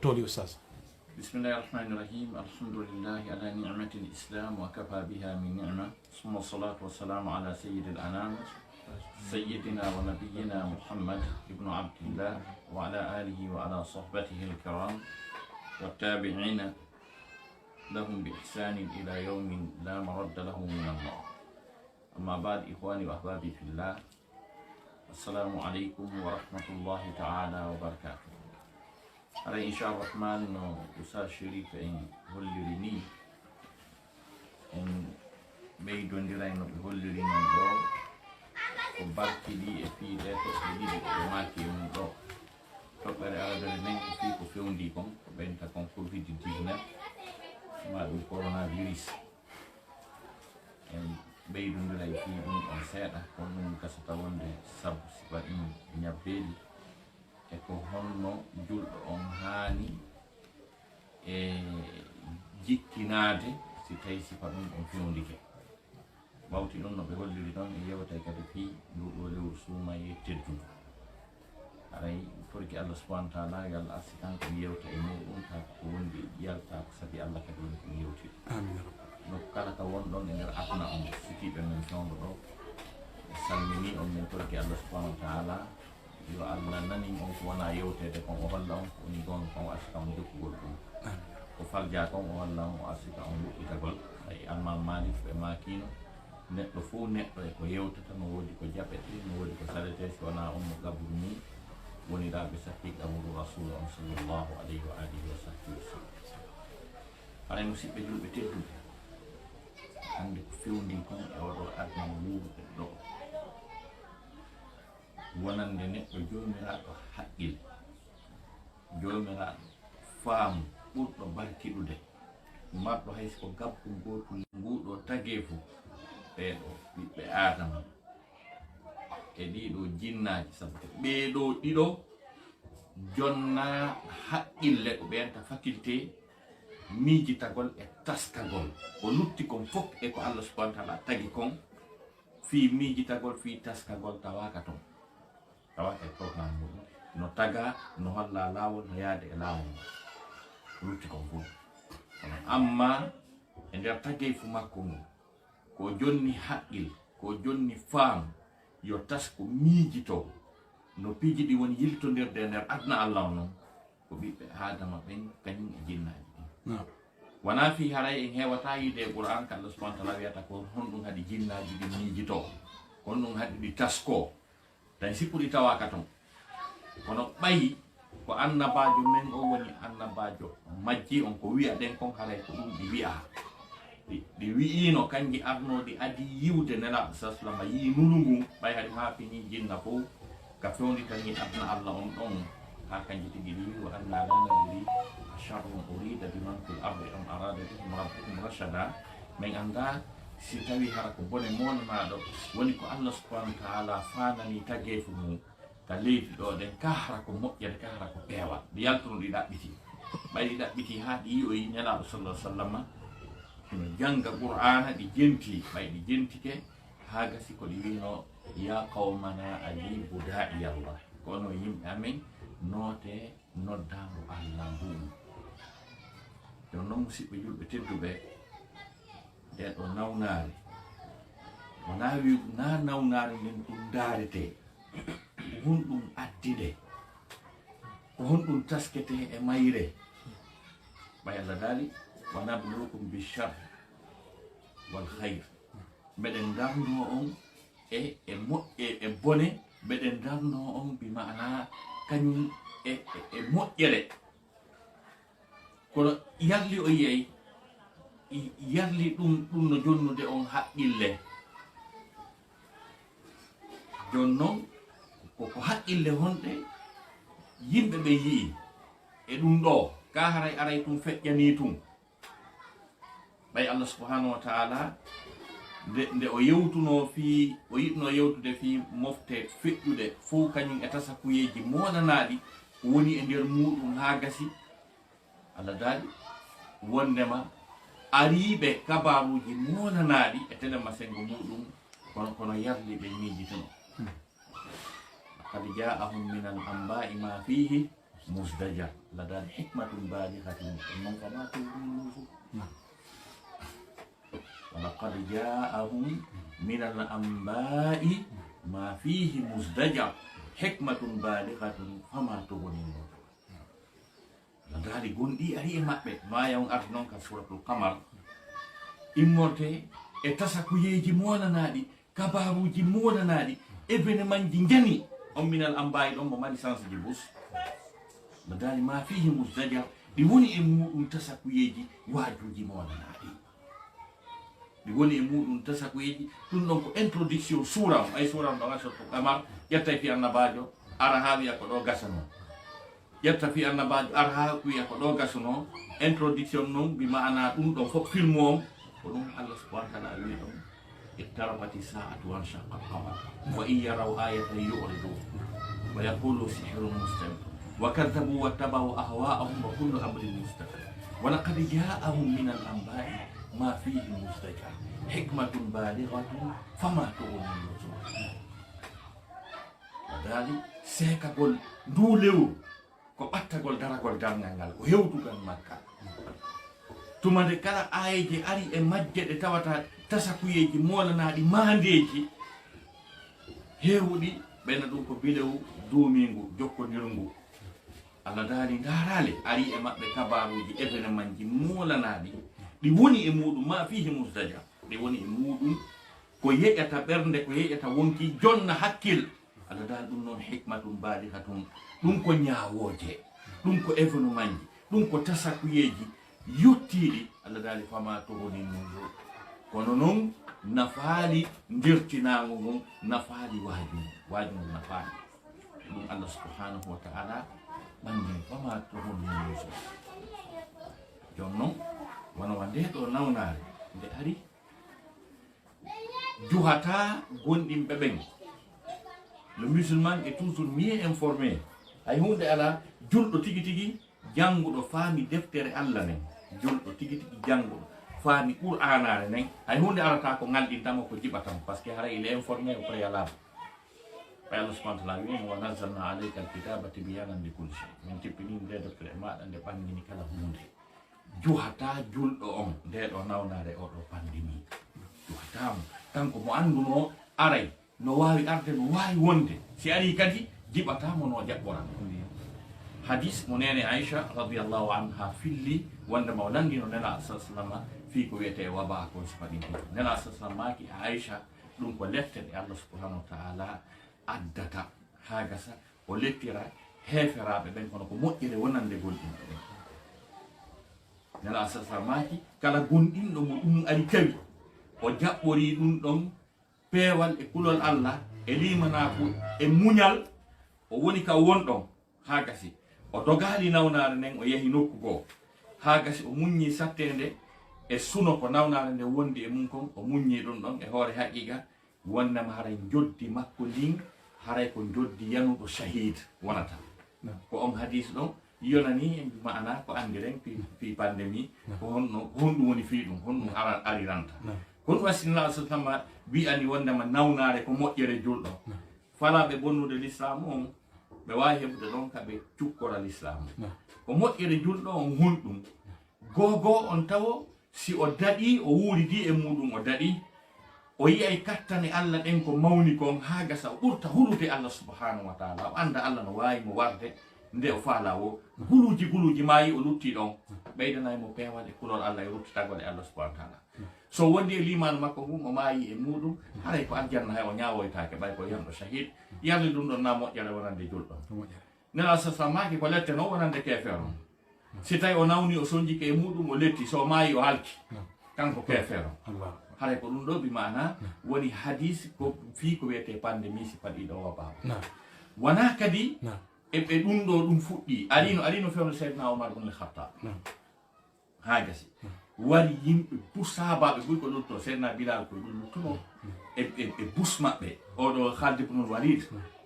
tooli ustaz. Bismillahirrahmanirrahim. Alhamdulillahi ala ni'mati al-islam wa kafa biha min ni'mah. Summa salatu wassalamu ala sayyidil anam sayyidina wa nabiyyina Muhammad ibnu Abdillah wa ala alihi wa ala sahbatihi al-kiram wa tabi'ina lahum bi ihsanin ila yawmin la maradda lahu min Allah. Amma ba'd, ikhwani wa ahbabi fillah. Assalamualaikum warahmatullahi ta'ala wabarakatuh. Ara inshallah rahman no Ustaz Sherif en holliri en ɓeydodira no ɓe holliri non ɗo ko barkiɗi e fii toɓɓe ɗiɗi ɓe maki e mum ɗo. Toɓɓere aradere nden ko fii ko fewndi kon ko ɓenta kon covid-19 ma ɗum coronavirus en ɓeydodira e fii ɗum ɗon seeɗa kono ɗum gasata wonde sabu sifa ɗum ñabbeeli e ko honno julɗo on haani e jikkinaade si tawi sifa ɗum ɗon fewndike. Ɓawti ɗum no ɓe holliri ɗon e yewtay kadi fii nduɗo lewru suumaye teddudu. Aray forki Allah subhanahu wa ta'ala yo Allah arsi kanko mi yewta e muɗum ta ko wondi yalta ko sabi Allah kadi woni ko mi yewti. Amin. No kala ka wonɗon e nder aduna on sikiɓe men fewndo ɗo e salmini on min forki Allah subhanahu wa ta'ala yo Allah nani on ko wona yewtede kon o holla on ko woni gon kon o arsika on jokkugol ɗum ko falja kon o holla on o arsika on wuɗɗitagol. Ay almal malik ɓe makino neɗɗo fof neɗɗo e ko yewtata no woodi ko jaɓete no woodi ko salete si wona on mo gabru mum woniraɓe sakki gabru rasul on sallllahu alayhi wa alihi wa sahbihi wa sallam. Haɗa musidɓe julɓe tedduɓe, hande ko fewndi kon e oɗo adna mo wuurɗen ɗo wonande neɗɗo jomiraɗo haqqil, jomiraɗo faamu ɓurɗo barkiɗude, marɗo hayso ko gabbu gotu nguɗo tagee fu ɓeɗo ɓiɓɓe adama e ɗiɗo jinnaji, sabu ɓeɗo ɗiɗo jonna haqqille ko ɓenta faculté miijitagol e taskagol ko lutti kon fof e ko Allah subhanahu wa ta'ala tagi kon fi miijitagol fi taskagol tawaka ton tawaka e programme muɗum no taga no holla lawol no yaade e lawol ko lutti kon fof. Amma e nder tagey fu makko ngu ko jonni haqqil ko jonni faamu yo tas ko miijito no piiji ɗi woni yiltodirde e nder adna Allah noon ko ɓiɓɓe adama ɓen kañum e jinnaji ɗin. Wona fi haray en hewata yide e Qur'an ka Allah subhanahu wa ta'ala wiyata ko honɗum haɗi jinnaji ɗi miijito, kono ɗum haɗi ɗi tasko tan sippuɗi tawaka ton. Kono ɓayi ko annabajo men o woni annabajo majji on ko wi'a ɗen kon haray ko ɗum ɗi wi'a ɗi wi'ino kanji arnoɗi adi yiwde nelaɗo sallallahu alaihi wasallam yi nulungu ɓay haɗi haapini jinna fof ka fewnditani adna Allah on ɗon ha kanji tigi wi wa anna la nadri sharrun urida biman fil ardi am arada bihim rabbuhum rashada. Min anda si tawi hara ko bone monanaɗo woni ko Allah subhanahu wa ta'ala fanani tageefu mum ka leydi ɗo ɗen ka hara ko moƴƴere ka hara ko peewal ɗi yaltono ɗi ɗaɓɓiti ɓay ɗi ɗaɓɓiti ha ɗi yi'oyi nelaɗo sallallahu alaihi wasallam no janga qur'ana ɗi jenti ɓay ɗi jentike ha gasi ko ɗi wino ya qawmana ajibu da'i Allah, kono yimɓe amen noote noddamo Allah ndumu. Jon noon musidɓe julɓe tedduɓe, nde ɗo nawnaare wona wi na nawnaare nden ɗum daarete ko honɗum addide ko honɗum taskete e mayre. ɓay Allah daali wa nabluukum bichar wal hayr, mbeɗen darno on e moƴƴe e bone, mbeɗen darno on bi maana kañum e moƴƴere. Kono yarli o yiyay yarli ɗum no jonnude on haqqille. Jon noon koko haqqille honɗe yimɓe ɓe yii e ɗum ɗo ka haray aray tum feƴƴani tum. ɓay Allah subhanahu wa ta'ala nde o yewtuno fi o yiɗno yewtude fi mofte feƴƴude fof kañum e tasakuyeji monanaɗi woni e nder muɗum ha gasi. Allah daali wondema ariɓe kabaruji monanaɗi e tele masengo muɗum kono yarli ɓe miijituno. qad ja'ahum min al anba'i ma fihi muzdajar ladal hikmatun balighatun man famatu walaqad ja'ahum minal anba'i ma fihi muzdajar hikmatun balighatun fama tughni ladal gondi ari e mabbe no ayaw arnon ka suratul qamar immorte e tasakuyeji monanaɗi kabaruji monanaɗi événement ji jani on minal anba'i ɗon mo mari sens ji bus ladal ma fihi muzdajar ɗi woni e muɗum tasakuyeji wajuji monanaɗi ɗi woni e muɗum tasakuyeji ɗum ɗon ko introduction suram ay suram ɗo gasoto qamar ƴetta fi annabajo ara ha wiya ko ɗo gasano ƴetta fi annabajo ara ha wiya ko ɗo gasano introduction noon bi maana ɗum ɗon fof film on ko ɗum Allah subhanahu wa ta'ala wi ɗon ittarabati sa'atu wa shaqqa al-qamar wa in yaraw ayatan yu'ridu wa yaqulu sihrun mustamir wa kadzabu wa tabawu ahwa'ahum wa kullu amrin mustaqim wa laqad ja'ahum min al-anba'i ma fihi muzdajar hikmatun balighatun fama tughni an-nuzur wadali sekagol ndulew ko ɓattagol daragol darngal ngal ko hewtugal makka tumande kala ayeje ari e majje ɗe tawata tasakuyeji molanaɗi mandeji hewɗi ɓena ɗum ko bilew duumingu jokkodirngu Allah daali darale ari e maɓɓe kabaruji événement ji molanaɗi ɗi woni e muɗum ma fihi musdaja ɗi woni e muɗum ko yeƴata ɓernde ko yeƴata wonki jonna hakkil Allah daali ɗum noon hikmatum balighatun ɗum ko ñawoje ɗum ko événement ji ɗum ko tasakuyeji yottiɗi Allah daali fama tohoni nuzur kono noon nafaali ndirtinago mum nafaali waajum nafaali ɗum Allah subhanahu wa ta'ala ɓangen fama tohoni nuzur jon noon wonowa nde ɗo nawnare nde ari juhata gonɗinɓe ɓen le musulman est toujours mieux informé hay hunde ala julɗo tigi tigi janguɗo faami deftere Allah nen julɗo tigi tigi janguɗo faami qur'anare nen hay hunde arata ko ngalɗintamo ko jiɓatamo par ce que hara il est informé au préalable ɓay Allah subhanahu wa ta'ala wi wa nazzalna alayka alkitaba tibyanan li kulli shay min tippini nde deftere maɗa nde ɓangini kala hunde juhata julɗo on nde ɗo nawnare oɗo pandemi juhatamo kanko mo anduno aray no wawi arde no wawi wonde si ari kadi jiɓatamo no jaɓɓora hadis mo nene Aisha radiyallahu anha filli wonde mo landino nela sallallahu fi ko wiyete waba ko sifaɗin nela sallallahu maki Aisha ɗum ko lette ɗe Allah subhanahu wa ta'ala addata ha gasa o lettira heferaɓe ɓen kono ko moƴƴire wonande gonɗinɓe ɓen nela sallallahu maki kala gonɗinɗo mo ɗum ari tawi o jaɓɓori ɗum ɗon peewal e kulol Allah e limanaku e muñal o woni ka wonɗon ha gasi o dogali nawnare nden o yehi nokku goo ha gasi o muññi sattede e suno ko nawnare nde wondi e mum kon o muññi ɗum ɗon e hoore haqiqa wonnama haray joddi makko ndin haray ko joddi yanuɗo shahid wonata ko on hadis ɗon yonani maana ko andiren fi pandémie ko honɗum woni fi ɗum honɗum ariranta kono wasinna sallallahu wi'ani wondema nawnare ko moƴƴere julɗo falaɓe bonnude l'islam on ɓe wawi heɓude ɗon kaɓe cukkora l'islam ko moƴƴere julɗo on hunɗum gogo on tawo si o daɗi o wuuridi e muɗum o daɗi o yiyay kattane Allah ɗen ko mawni kon ha gasa o ɓurta hulude Allah subhanahu wa ta'ala o anda Allah no wawi mo warde nde o faala o guluji mayi o lutti ɗon ɓeydanay mo peewal e kulol Allah e ruttitagol e Allah subhanahu wa ta'ala so wondi e limanu makko mum o maayi e muɗum haray ko aljanna hay o ñawoytake ɓay ko yamɗo shahid yarde ɗum ɗon na moƴƴere wonande julɗo nela sasa maki ko lette noon wonande kefeer on si tawi o nawni o soñjike e muɗum o letti so maayi o halki kanko kefeer on haray ko ɗum ɗo bi mana woni hadis ko fi ko wiyete pandémie si paɗiɗo wabawa wona kadi eɓe ɗum ɗo ɗum fuɗɗi arino fewno seydna Omar ibn al-Khattab ha gasi wari yimɓe busabaɓe ɓuuri ko lutto seydna Bilal koye ɗum luttuno e bus maɓɓe oɗo Khalid ibn al-Walid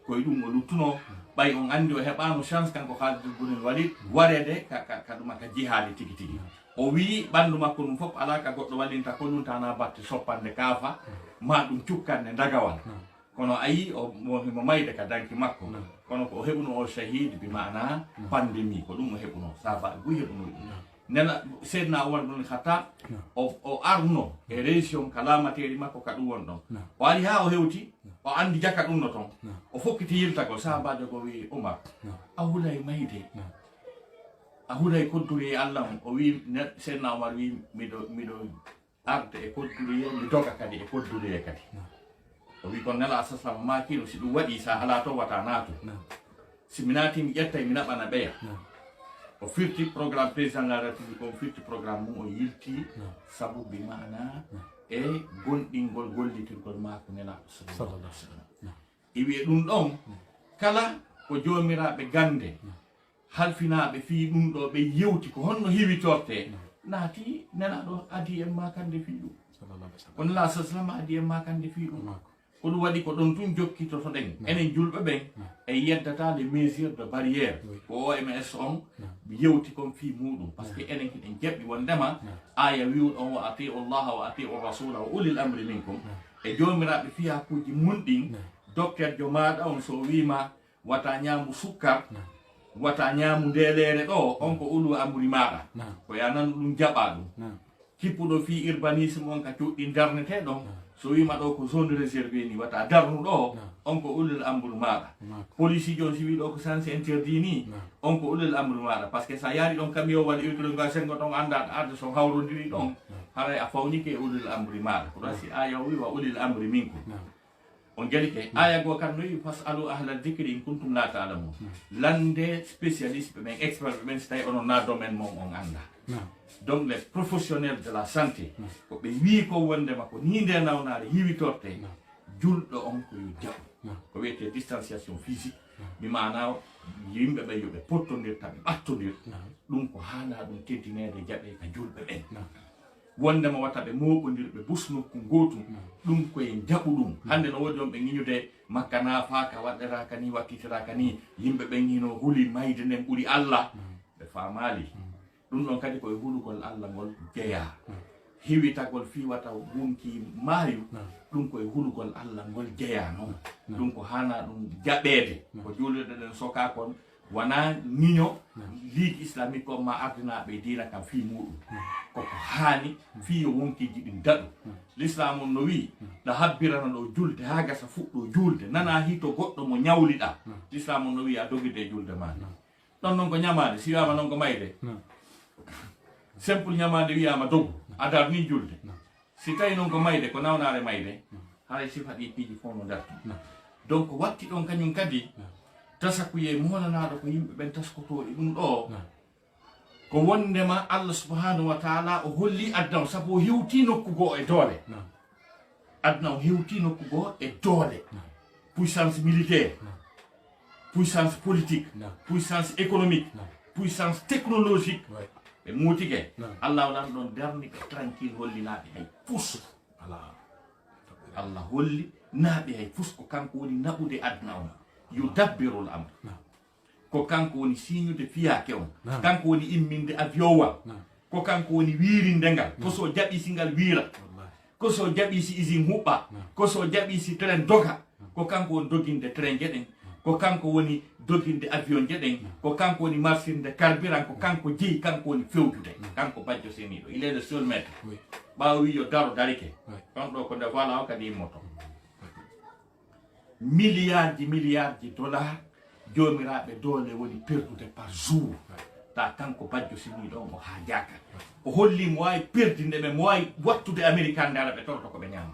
koye ɗum o luttuno ɓay on andi o heɓano chance kanko Khalid ibn al-Walid warede ka ɗuma ka jihade tigi tigi o wi ɓandu makko ɗum fof ala ka goɗɗo wallinta ko ɗum tana batte soppande kaafa ma ɗum cukkande dagawal kono ayi o mo mayde ka danki makko kono ko hebuno o shahid bi maana pandemi ko dum o hebuno saba gu hebuno nena sedna Umar bin Khattab o arno e région kala materi makko ka dum won don o ari ha o hewti o andi jaka dum no ton o fokkiti yilta ko saba jogo wi Umar a hulay mayde a hulay kodduri Allah o wi sedna Umar wi mido arde e kodduri mi doga kadi e kodduri kadi o wi kon nela asasa makino si dum wadi sa ala to wata nato si minati mi yetta mi nabana beya o firti programme président de la république o firti programme mum o yilti sabu bi maana e gondingol gollitirgol mako nela sallallahu alaihi wasallam iwi dum don kala ko jomirabe gande halfinabe fi dum do be yewti ko honno hiwitorte naati nela do adi en makande fi dum sallallahu alaihi wasallam on la sallallahu adi en makande fi dum ko dum wadi ko don tun jokkito to den enen julbe ben e yeddata les mesures de barrière ko OMS on yewti kon fi mudum parce que enen kiden jebbi wondema aya wi'u on wa ati Allah wa ati ar-rasul wa ulil amri minkum e jomirabe fi hakuji mundin docteur jo maada on so wima wata nyaamu sukkar wata nyaamu delere do on ko ulu amri maada ko yanan dum jaba dum kippudo fi urbanisme on ka tuddi darnete don so wima do ko zone réservée ni wata darnu do on ko ulul amru maada police jon si wi do ko sans interdit ni on ko ulul amru maada parce que sa yari don kamio wadi utilisation go don anda arde so hawrondiri don haray a fawni ke ulul amri maada ko rasi aya wi wa ulul amri minkum on geli ke aya go kan no fasalu ahla dhikri in kuntum la ta'lamun lande spécialiste ben expert ben stay on na domaine mom on anda donc les professionnels de la santé ko be wi ko wonde makko ni nde nawnare hiwitorte juldo on ko jabbo ko wiyete distanciation physique mi mana yimbe be yobe pottondir tabe battondir dum ko haala dum teddinede jabe ka julbe ben wonde mo wata be moɓondir be busno ko gotum dum ko en jabu dum hande no wodi on be ngiñude makana faaka wadera kani wattitira kani yimbe be ngino huli mayde nem buri Allah be famali dum don kadi ko hulugol Allah gol jeya hiwitagol fi wata wonki mayu dum ko hulugol Allah gol jeya non dum ko hana dum jabede ko julde den soka kon wana niño ligue islamique ko ma ardina be dina kam fi mudum ko hani fi yo wonki jidin dadu l'islam on no wi da habbirana do julde ha gasa fuddo julde nana hito goddo mo nyawlida l'islam on no wi a dogide julde ma don non ko nyamade si wama non ko mayde simple nyamade wiyama dogu adar ni julde si tay non ko mayde ko nawnare mayde hay si fadi piji fono dar donc watti don kanyum kadi tasakuye monanaado ko yimbe ben taskotori dum do ko wondema Allah subhanahu wa ta'ala o holli adnaw sabu hewti nokku go e dole adnaw hewti nokku go e dole puissance militaire puissance politique puissance économique puissance technologique e mutige Allah wala don darni be tranquille holli naabe hay pus Allah holli naabe hay pus ko kanko woni nabude adnaw yudabbirul amr ko kanko woni signude fiyake on kanko woni imminde avion wa ko kanko woni wiirindengal ko so jabi singal wiira ko so jabi si usine hubba ko so jabi si train doga ko kanko woni doginde train jeden ko kanko woni doginde avion jeden ko kanko woni marsinde carburant ko kanko jeyi kanko woni fewdude kanko bajjo senido il est le seul maître bawi yo daro darike on do ko de wala o kadi moto milliards de dollars jomiraɓe dole woni perdude par jour ta kanko bajjo senido mo ha jaka o holli mo way perdinde be mo way wattude américain dara be torto ko be nyama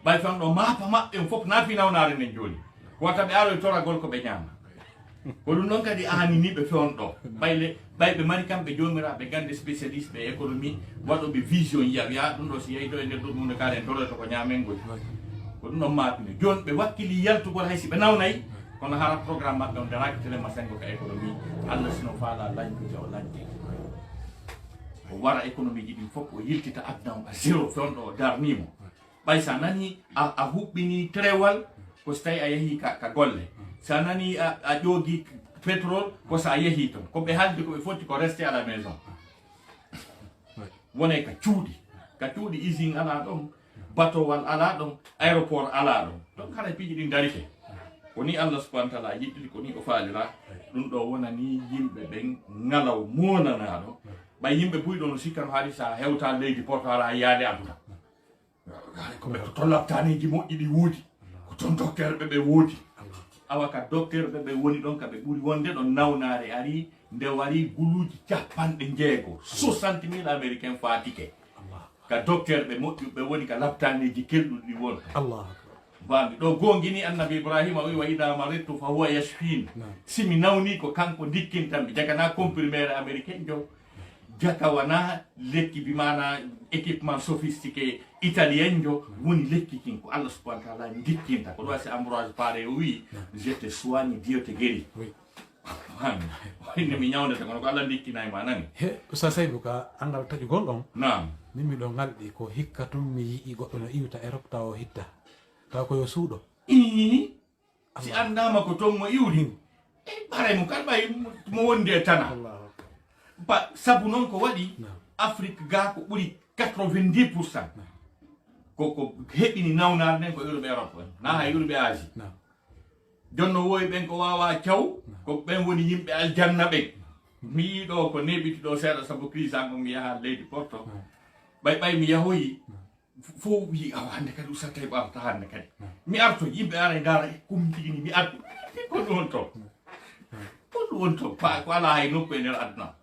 bay fan do mapa mabbe fop na fi nawnare nen joni wata be aro tora gol ko be nyama ko dum non kadi ani ni be fon do baybe mari kambe jomiraɓe gande spécialiste be économie wado be vision ya dum do si yeydo e nder dum ne kalen torto ko nyamen gol ko dum non mapine jon be wakkili yaltugol haysi be nawnay kono hara programme mabbe on daraki tele masengo ka économie Allah sino faala lanji o lanji o wara économie ji din fop o yiltita adna a zéro fondo darnimo bay sa nani a hubbini trewal ko stay a yehi ka golle sa nani a jogi pétrole ko sa yehi ton ko be halde ko be foti ko rester à la maison wone ka cuudi usine ala don bateau wal ala ɗon aéroport ala ɗon donc haɗa piiji ɗin darike koni Allah subhanahu wa ta'ala yiɗɗiri koni o faalira ɗum ɗo wona ni yimɓe ɓen ngalaw monanaɗo ɓay yimɓe buyɗo no sikkano haali sa hewta leydi portala ha yaade aduna koɓe to labtaneji moƴƴi ɗi woodi ko toon docteur ɓe ɓe woodi awa ka docteur ɓe ɓe woni ɗon kaɓe ɓuuri wonde ɗon nawnare ari nde wari guluji 60 60.000 américain fatike ka docteur ɓe moƴƴuɓe woni ka labtaneji kelɗuɗi won bami ɗo gongini annabi ibrahima o wi wa ida maridtu fa huwa yashfin simi nawni ko kanko dikkintanmi jagana comprimére américain jo jaka wana lekki bimana équipement sophistiqué italien jo woni lekki kin ko Allah subhanahu wa ta'ala dikkinta ko ɗo wasi Ambroise Paré o wi je te soigne Dieu te guérit wayne mi ñawdata kono ko Allah dikkinayi ma nani Oustaz Saydou ka angal taƴu gonɗon nam min miɗo ngalɗi ko hikka tum mi yi'i goɗɗo no iwta Europe taw o hitta taw koyo suuɗo si andama ko toon mo iwri ɓaray mo kal ɓay mo wondi e tana sabu noon ko waɗi Afrique ga ko ɓuri 90% ko heɓini nawnare nden ko yurɓe Europe en na ha yurɓe Asie jonno wowi ɓen ko wawa thiaw ko ɓen woni yimɓe aljanna ɓen mi yiɗo ko neɓiti ɗo seeɗa sabu crise an on mi yaha leydi Porto ɓay mi yahoyi fo wi awa hande kadi usatta e ɓamta hande kadi mi arto yimɓe ara dara kumtigini mi arto ko ɗum won to ko ɗum won to ko ala hay nokku e nder aduna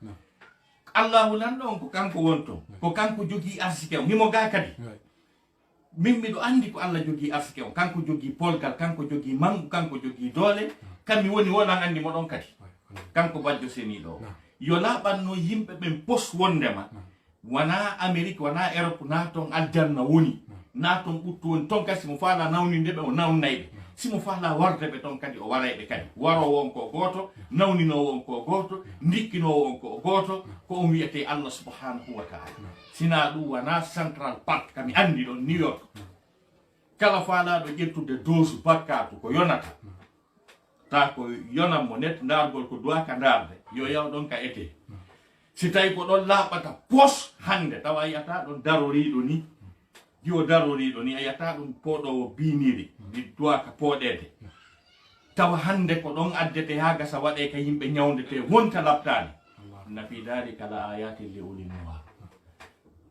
Allahu nan ɗon ko kanko won to ko kanko jogui arsike o mimo ga kadi min miɗo andi ko Allah jogui arsike o kanko jogui polgal kanko jogui mangu kanko jogui doole kammi woni wonan andi moɗon kadi kanko bajjo seniɗo yo laɓanno yimɓe ɓen pos wondema wana Amérique wana Europe na ton aljanna woni na ton ɓuttu woni ton kadi simo faala nawnindeɓe o nawnayɓe simo faala wardeɓe ton kadi o warayɓe kadi warowo on ko goto nawninowo on ko goto dikkinowo on ko goto ko on wiyete Allah subhanahu wa ta'ala sina ɗum wana Central Park kami andi ɗon New York kala faalaɗo ƴettude dose bakkatu ko yonata ta ko yonanmo net dargol ko duwaka darde yo yaw ɗon ka ete si tawi ko ɗon laaɓata pos hande tawa a yiyata ɗon daroriɗo ni yo daroriɗo ni a yiyata ɗum poɗowo biniri ɗi duwaka poɗede tawa hande ko ɗon addete ha gasa waɗe ka yimɓe ñawdete wonta labtani nafi dalika la ayatin li uli nuha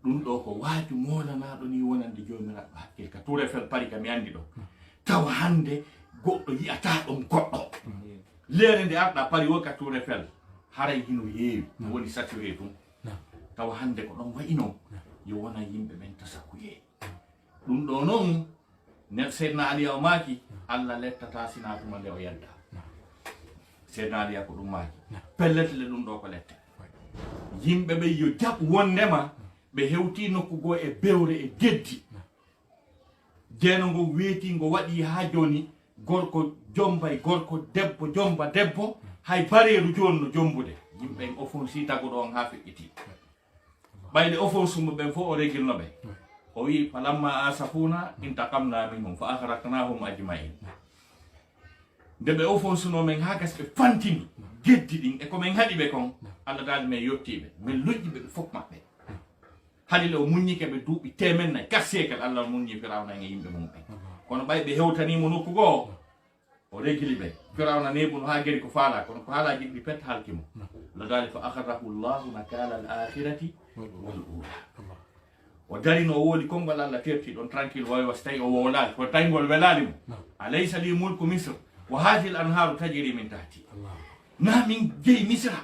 ɗum ɗo ko waaju molanaɗo ni wonande jomiraɗo hakkil ka Tour Eiffel Paris ka mi andi ɗo tawa hande goɗɗo yiyata ɗon goɗɗo lere nde arɗa Paris wo ka Tour Eiffel haray hino yeewi woni saturé tum tawa hande ko ɗon wayino yo wona yimɓe ɓen tasakuye ɗum ɗo noon seydna aliya o maaki Allah lettata sina tuma nde o yadda seydna aliya ko ɗum maaki pelletle ɗum ɗo ko lette yimɓe ɓe yo jaɓ wondema ɓe hewti nokku goo e bewre e geddi jeeno ngo weeti ngo waɗi ha joni gorko jombay gorko debbo jomba debbo hay bareeru joni no jombude yimɓe offensi taguɗo on ha feƴƴiti ɓayde offensumo ɓen fof o regilno ɓe o wi falamma asafuna intaqamna minhum fa akhraknahum ajmain nde ɓe offensuno men ha gas ɓe fantini geddi ɗin e komin haɗi ɓe kon Allah dali men yettiɓe min lojƴiɓe ɓe fof maɓɓe halile o muññike ɓe duuɓi temennayyi 4 siècle Allah muññi Firawna e yimɓe mum ɓen kono ɓay ɓe hewtanimo nokku goo o regili ɓe Firawna nebuno ha geri ko faala kono ko haalaji ɗi pet halkimo Allah dali fa akhadahu llahu nakala al akhirati wal ula o darino o wooli konngol Allah terti ɗon tranquille wawi so tawi o wowlali kono taygol welali mo alaysa li mulku misre wa hadhihi al anharu tajri min tahti na min jeeyi misra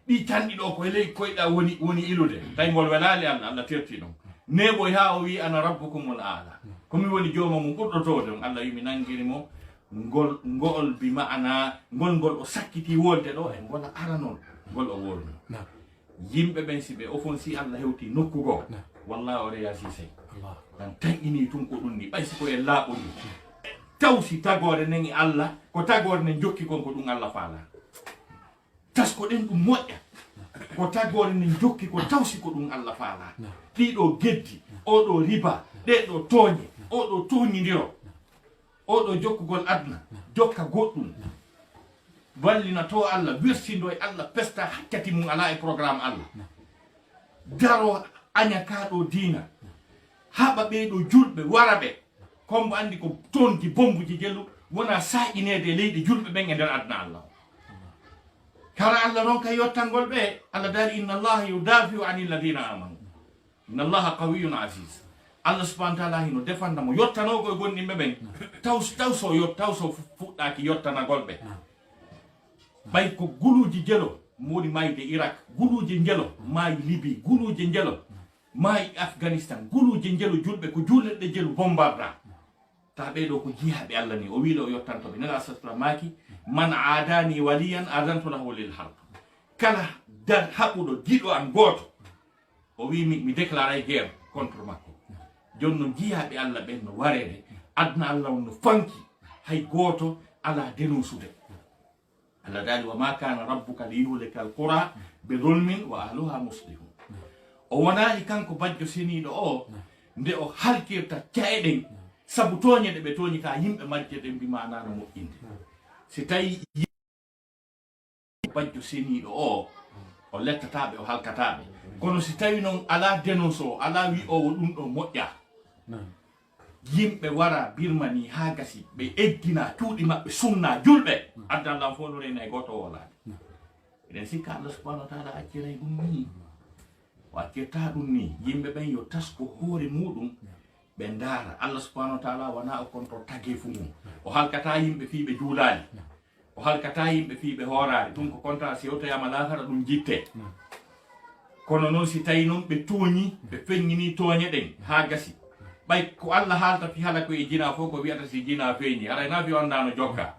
ɗi tanɗi ɗo koye ley koyɗa woni ilude taygol welali Allah Allah terti ɗon neɓoy ha o wi ana rabbukumul ala komi woni jooma mum ɓurɗo towde on Allah wi mi nangguirimo ngol bi ma'ana ngol o sakkiti wolde ɗo e ngola aranol ngol o wolno yimɓe ɓen si ɓe offensi Allah hewti nokku goo wallahi o reya sisay tan taƴƴini tun ko ɗum ni ɓay siko e laaɓoɗi taw si tagore nen e Allah ko tagore nen jokki kon ko ɗum Allah faala tasko ɗen ɗum moƴƴa ko tagore nen jokki ko tawsi ko ɗum Allah faala ɗiɗo geddi oɗo riba ɗeɗo tooñe oɗo toñidiro oɗo jokkugol adna jokka goɗɗum wallina to Allah wirsindo e Allah pesta hakkati mum ala e programme Allah daro aña kaɗo diina haɓa ɓeyɗo julɓe wara ɓe kombo andi ko tonki bombuji jellu wona saƴinede leyɗi julɓe ɓen e nder aduna Allah kala Allah non ka yottangol ɓe Allah dari inna allaha yudafiu ani alladina amanu inna allaha qawiyun aziz Allah subhanahu wa ta'ala hino defandamo yottanogo e gonɗinɓe ɓen taw so fuɗɗaki yottanagol ɓe ɓay ko guluji jelo modi mayde Irak guluji jelo maayi Libye guluji jelo maayi Afghanistan guluji jelo julɓe ko julleɗe jelu bombarda ta ɓeɗo ko jihaɓe Allah ni o wiɗo o yottantoɓe nela sasra maki man adani waliyan adantu lahu lil harb kala dar haɓuɗo giɗo an goto o wi mi déclaray guerre contre makko jonno jihaɓe Allah ɓen no warede adna Allah no fanki hay goto ala denusude Allah dali wa ma kana rabbuka liyuhlika alqura bi dhulmin wa ahluha muslihun o wonani kanko bajjo seniɗo o nde o halkirta caeɗen sabu toñeɗe ɓe toñi ka yimɓe majjeɗen mbima nano moƴƴinde si tawi bajjo seniɗo o lettataɓe o halkataɓe kono si tawi noon ala dénonce o ala wi o ɗum ɗo moƴƴa yimɓe wara birmani ha gasi ɓe eggina cuuɗi maɓɓe sunna julɓe addallah fo no rena e goto wolade eɗen sikka Allah subhanahu wa ta'ala acciray ɗum ni o accirta ɗum ni yimɓe ɓen yo tasko hoore muɗum ɓe ndaara Allah subhanahu wa ta'ala wona o konto tagge fu mum o halkata yimɓe fiiɓe juulali o halkata yimɓe fiiɓe hoorari ɗum ko konta si yewtoyama lahara ɗum jitte kono noon si tawi noon ɓe tooñi ɓe feññini tooñe ɗen ha gasi ɓay ko Allah haalta fi hala ko e jina fof ko wiyata si jina feeñi aray na fi wandano jokka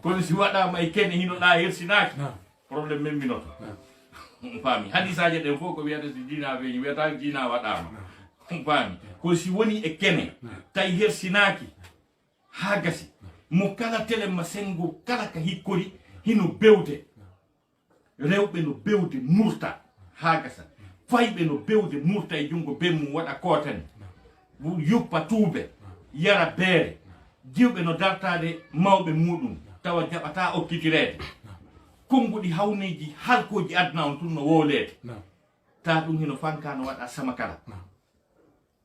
kono si waɗama e kene hinoɗa hersinaki probléme memminoto faami hadisaje ɗen fof ko wiyata si jina feeñi wiyata jina waɗama faami ko si woni e kene tawi hersinaki ha gasi mo kala telema sengo kala ka hikkori hino bewde rewɓe no bewde murta ha gasa fayɓe no bewde murta e jungo be mum waɗa kotani yuppa tuube yara beere jiwɓe no dartade mawɓe muɗum tawa jaɓata okkitirede konguɗi hawneji halkoji adna on tun no wolede ta ɗum hino fanka no waɗa sama kala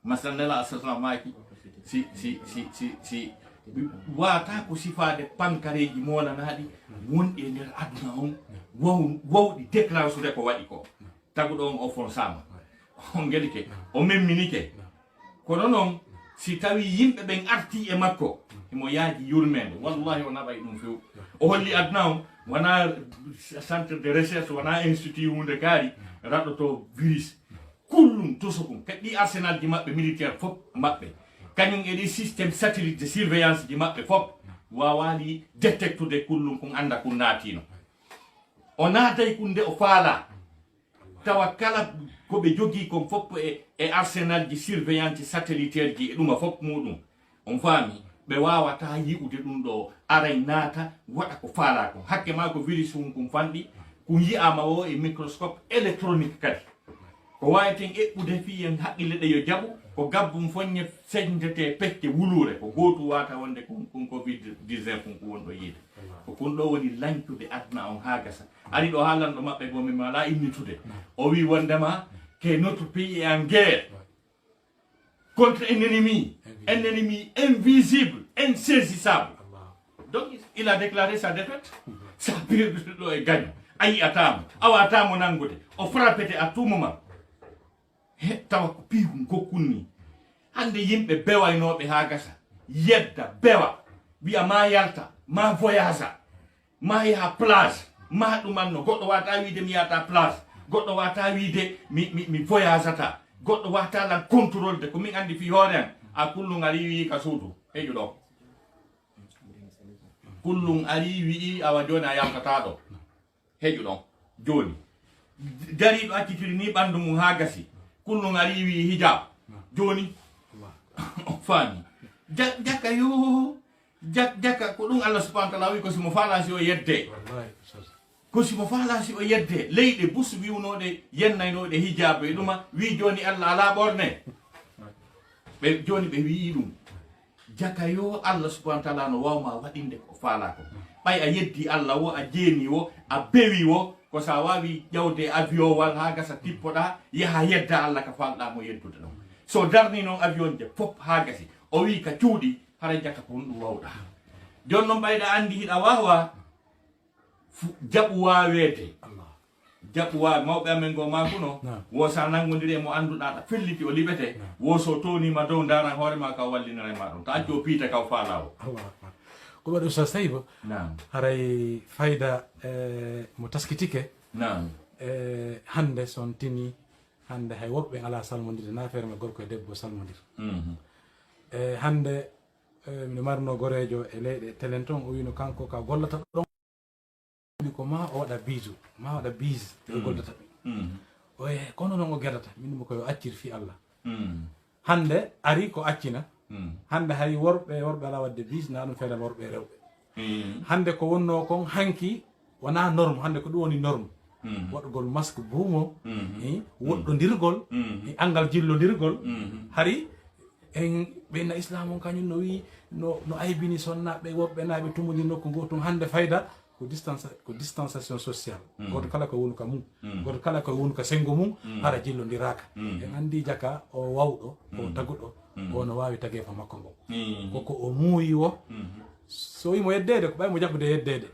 masal nela asaslam maki si wata ko sifade pankareji molanaɗi wonɗi e nder aduna on wawɗi déclensude ko waɗi ko taguɗo on o fon sama on gueɗike o memminike kono noon si tawi yimɓe ɓen arti e makko imo yaaji yurmede wallahi o naɓay ɗum few o holli aduna on wona centre de recherche wona institut hunde kaari raɗɗoto virus kullum tosokum kadi ɗi arsenal ji maɓɓe militaire fof maɓɓe kañum e ɗi systéme satellite de surveillance ji maɓɓe fof wawali détectude kullum kon anda kon naatino o naatay kunde o faala tawa kala koɓe jogui kon fof e arsenal ji surveillance satellitaire ji e ɗuma fof muɗum on faami ɓe wawata yi'ude ɗum ɗo aray naata waɗa ko faala kon hakke ma ko virus mum kum fanɗi kum yiyama o e microscope électronique kadi ko wawiten eɓɓude fiyen haqqille ɗe yo jaaɓu ko gabbum foññe señdete pecce wulure ko gotu wata wonde kon covid 19 kon wonɗo yiide ko kon ɗo woni lañtude aduna on ha gasa ari ɗo haalanɗo maɓɓe bo min mala innitude o wi wondema que notre pays est en guerre contre un ennemi invisible insaisissable donc il a déclaré sa défaite sa période ɗo e gagne a yiyatamo a watamo nangude o frappete à tout moment tawa ko piigum kokkunni hande yimɓe bewaynoɓe ha gasa yedda bewa wiya ma yalta ma voyage ma yaha plage ma ɗumanno goɗɗo wata wiide mi yahata plage goɗɗo wata wiide mi voyage ata goɗɗo wata lan contrôle de ko min andi fi hoore an a kullum ari wi ka suudu heƴu ɗo kullum ari wi awa joni a yaltata ɗo heƴu ɗon joni dariɗo accitiri ni ɓandu mum ha gasi kullum ari wi hijab joni o faami jakka yo jakka ko ɗum Allah subhanahu wa ta'ala wi ko simo falasi o yedde ko simo falasi o yedde leyɗe bus wiwnoɗe yennaynoɗe hijabe ɗuma wi joni Allah ala ɓorne ɓe joni ɓe wi ɗum jakka yo Allah subhanahu wa ta'ala no wawma waɗinde ko faala ko ɓay a yeddi Allah wo a jeeni wo a bewi wo ko sa wawi ƴawde avion wal ha gasa tippoɗa yaha yedda Allah ka falɗa mo yeddude ɗon so darni noon avion je fof ha gasi o wi ka cuuɗi hara jakka ko ɗum wawɗa joni noon ɓayɗa andi hiɗa wawa jaɓu wawede jaɓu wawi mawɓe amen go makuno wo sa nangodiri e mo anduɗa ɗa felliti o liɓete wo so tonima dow daran hoorema ka wallinira ma ɗum ta acci o piita kaw faalawo ko waɗi ustad Saybou nam haray fayda mo taskitike nam hande son tini hande hay woɓɓe ala salmodirde nafere me gorko e debbo salmodir hande mine marno gorejo e leyɗe telen ton o wino kanko ka gollata ɗon ko ma o waɗa bisu ma waɗa bise o gollata ɗum oye kono noon o gueɗata min mo koyo accir fi Allah hande ari ko accina hande hay worɓe ala wadde bise na ɗum feere worɓe rewɓe hande ko wonno kon hanki wona norme hande ko ɗum woni norme waɗugol masque buumo woɗɗodirgol angal jillodirgol hari en ɓeyna islam on kañum no wi no aybini sonnaɓe worɓe naɓe tumudir nokku gotum hande fayda ko distanciation sociale goto kala ko woni ka mum goto kala ko woni ka sengo mum hara jillodiraka en andi jaka o wawɗo o taguɗo o no wawi tagefa makko ngo koko o muuyi o so wimo yeddede ko ɓaymo jaɓɓude yeddede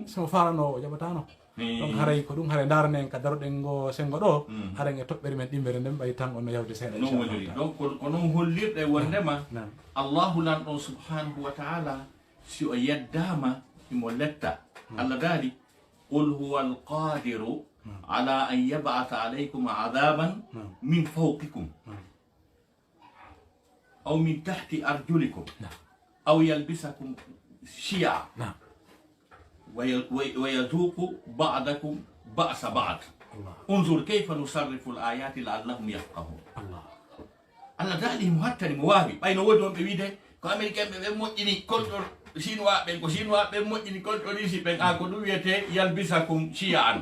somo farano o jaɓatano donc haray ko ɗum haray darane en ka daroɗen go sengo ɗo haren e toɓɓere men ɗimmere nden ɓayi tan ono yawde seeɗa non woniri donc ko noon hollirɗe wondema allahu lanɗon subhanahu wa taala si o yeddama imo letta Allah daali qul huwa alqadiru ala an yab'atha alaykum adaban min fawqikum aw min tahti arjulikum aw yalbisakum shi'a ويذوق بعضكم بأس بعض انظر كيف نصرف الآيات لعلهم يفقهون Allah daali mo hattani mo waawi ɓayno wodi on ɓe wiide ko américain ɓe moƴƴini kolɗol chinois ɓen ko chinois ɓe moƴƴini kolɗol rusi ɓen ko ɗum wiyete yalbisakum shi'a an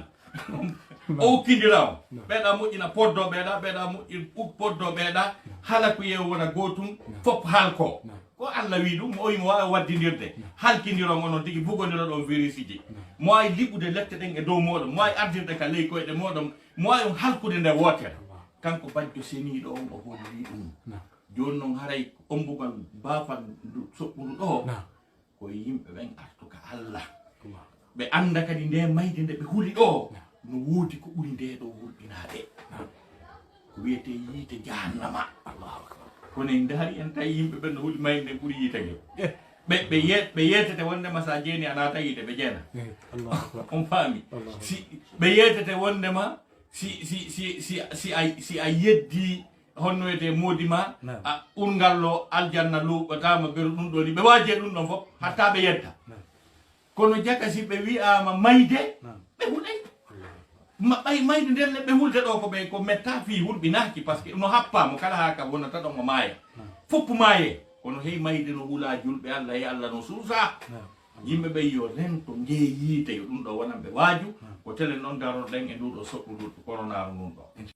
o kindiramo ɓeeɗa moƴƴina poddo ɓeeɗa moƴƴin poddo ɓeeɗa hala ko yew wona gotum fof halko ko Allah wi ɗum o wi mo wawi waddidirde halkidiron onon tigui bugodiro ɗon virus ji mo wawi liɓude lette ɗen e dow moɗon mo wawi ardirde ka ley koyɗe moɗon mo wawi on halkude nde wotere kanko bajjo seniɗo on o holli ɗum joni noon haray ombugal bafal soɓɓudu ɗo ko yimɓe ɓen artuka Allah ɓe anda kadi nde mayde nde ɓe huuli ɗo no woodi ko ɓuri nde ɗo hulɓinade ko wiyete yiite jahannama kono en daari en tawi yimɓe ɓen no huuli mayde nde ɓuri yiitege ɓe yetete wondema sa jeeni a naata yiite ɓe jeena on faami si ɓe yetete wondema si a yeddi honno wiyete moodi ma a ɓurgallo aljanna luɓatama beru ɗum ɗo ni ɓe waje ɗum ɗon fof hatta ɓe yedda kono jaka si ɓe wi'ama mayde ɓe huɗay ɓay mayde nden ɓe hulde ɗo ko ɓe ko metta fi hulɓinaki par ce que no happamo kala ha ka wonata ɗon o maaya foppu maaye kono hey mayde no huula julɓe Allah hey Allah no suusa yimɓe ɓe yo rento ngeeyiite yo ɗum ɗo wonan ɓe waaju ko telen ɗon daroɗen e nduɗo soɓɓudu corona ɗum ɗo